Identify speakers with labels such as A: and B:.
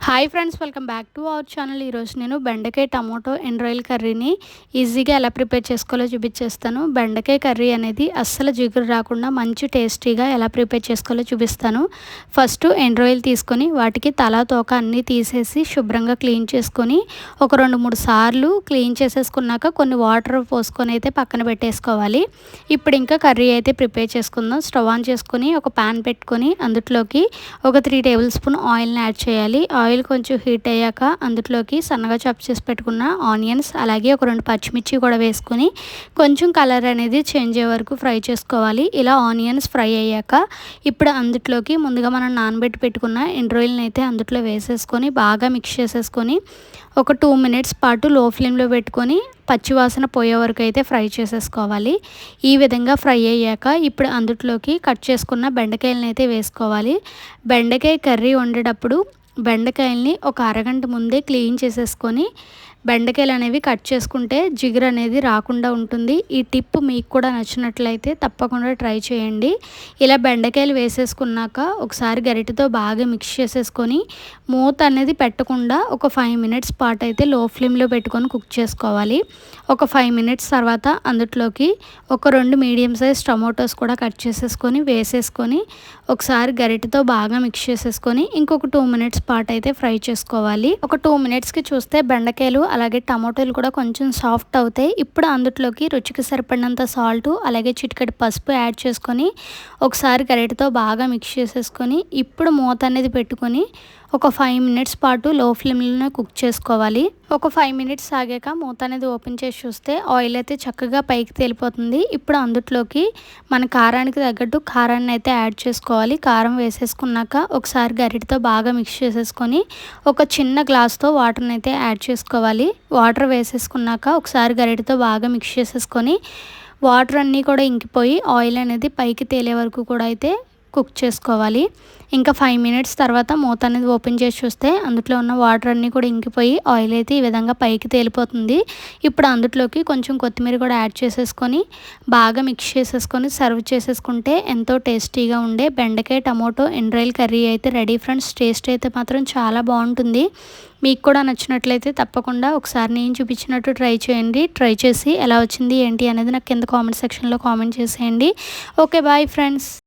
A: Hi friends, welcome back to our channel. ఈరోజు నేను బెండకాయ టమోటో ఎండ్ రాయిల్ కర్రీని ఈజీగా ఎలా ప్రిపేర్ చేసుకోవాలో చూపించేస్తాను. బెండకాయ కర్రీ అనేది అస్సలు జిగురు రాకుండా మంచి టేస్టీగా ఎలా ప్రిపేర్ చేసుకోవాలో చూపిస్తాను. ఫస్ట్ ఎండ్ రాయిల్ తీసుకొని వాటికి తల తోక అన్నీ తీసేసి శుభ్రంగా క్లీన్ చేసుకొని ఒక 2-3 సార్లు క్లీన్ చేసేసుకున్నాక కొన్ని వాటర్ పోసుకొని అయితే పక్కన పెట్టేసుకోవాలి. ఇప్పుడు ఇంకా కర్రీ అయితే ప్రిపేర్ చేసుకుందాం. స్టవ్ ఆన్ చేసుకొని ఒక ప్యాన్ పెట్టుకొని అందులోకి ఒక 3 టేబుల్ స్పూన్ ఆయిల్ని యాడ్ చేయాలి. ఆయిల్ కొంచెం హీట్ అయ్యాక అందులోకి సన్నగా చాప్ చేసి పెట్టుకున్న ఆనియన్స్, అలాగే ఒక 2 పచ్చిమిర్చి కూడా వేసుకొని కొంచెం కలర్ అనేది చేంజ్ అయ్యే వరకు ఫ్రై చేసుకోవాలి. ఇలా ఆనియన్స్ ఫ్రై అయ్యాక ఇప్పుడు అందులోకి ముందుగా మనం నానబెట్టి పెట్టుకున్న ఎండు రొయ్యలను అయితే అందులో వేసేసుకొని బాగా మిక్స్ చేసేసుకొని ఒక 2 మినిట్స్ పాటు లో ఫ్లేమ్లో పెట్టుకొని పచ్చివాసన పోయే వరకు అయితే ఫ్రై చేసేసుకోవాలి. ఈ విధంగా ఫ్రై అయ్యాక ఇప్పుడు అందులోకి కట్ చేసుకున్న బెండకాయలను అయితే వేసుకోవాలి. బెండకాయ కర్రీ వండేటప్పుడు బెండకాయల్ని ఒక అరగంట ముందే క్లీన్ చేసేసుకొని బెండకాయలు అనేవి కట్ చేసుకుంటే జిగురు అనేది రాకుండా ఉంటుంది. ఈ టిప్ మీకు కూడా నచ్చినట్లయితే తప్పకుండా ట్రై చేయండి. ఇలా బెండకాయలు వేసేసుకున్నాక ఒకసారి గరిటెతో బాగా మిక్స్ చేసేసుకొని మూత అనేది పెట్టకుండా ఒక 5 మినిట్స్ పాటు అయితే లో ఫ్లేమ్లో పెట్టుకొని కుక్ చేసుకోవాలి. ఒక 5 మినిట్స్ తర్వాత అందులోకి ఒక 2 మీడియం సైజ్ టమోటోస్ కూడా కట్ చేసేసుకొని వేసేసుకొని ఒకసారి గరిటెతో బాగా మిక్స్ చేసేసుకొని ఇంకొక 2 మినిట్స్ పాటు అయితే ఫ్రై చేసుకోవాలి. ఒక 2 మినిట్స్కి చూస్తే బెండకాయలు అలాగే టమాటోలు కూడా కొంచెం సాఫ్ట్ అవుతాయి. ఇప్పుడు అందులోకి రుచికి సరిపడినంత సాల్ట్ అలాగే చిటికెడు పసుపు యాడ్ చేసుకొని ఒకసారి గరిటెతో బాగా మిక్స్ చేసేసుకొని ఇప్పుడు మూత అనేది పెట్టుకొని ఒక 5 మినిట్స్ పాటు లో ఫ్లేమ్లోనే కుక్ చేసుకోవాలి. ఒక 5 మినిట్స్ ఆగాక మూత అనేది ఓపెన్ చేసి చూస్తే ఆయిల్ అయితే చక్కగా పైకి తేలిపోతుంది. ఇప్పుడు అందులోకి మన కారానికి తగ్గట్టు కారాన్ని అయితే యాడ్ చేసుకోవాలి. కారం వేసేసుకున్నాక ఒకసారి గరిటెతో బాగా మిక్స్ చేసేసుకొని ఒక చిన్న గ్లాస్తో వాటర్ని అయితే యాడ్ చేసుకోవాలి. వాటర్ వేసేసుకున్నాక ఒకసారి గరిటెతో బాగా మిక్స్ చేసేసుకొని వాటర్ అన్నీ కూడా ఇంకిపోయి ఆయిల్ అనేది పైకి తేలే వరకు కూడా అయితే కుక్ చేసుకోవాలి. ఇంకా 5 మినిట్స్ తర్వాత మూత అనేది ఓపెన్ చేసి చూస్తే అందులో ఉన్న వాటర్ అన్నీ కూడా ఇంకిపోయి ఆయిల్ అయితే ఈ విధంగా పైకి తేలిపోతుంది. ఇప్పుడు అందులోకి కొంచెం కొత్తిమీర కూడా యాడ్ చేసేసుకొని బాగా మిక్స్ చేసేసుకొని సర్వ్ చేసేసుకుంటే ఎంతో టేస్టీగా ఉండే బెండకాయ టమోటో ఎండ్ రాయిల్ కర్రీ అయితే రెడీ ఫ్రెండ్స్. టేస్ట్ అయితే మాత్రం చాలా బాగుంటుంది. మీకు కూడా నచ్చినట్లయితే తప్పకుండా ఒకసారి నేను చూపించినట్టు ట్రై చేయండి. ట్రై చేసి ఎలా వచ్చింది ఏంటి అనేది నాకు కింద కామెంట్ సెక్షన్లో కామెంట్ చేసేయండి. Okay, bye friends.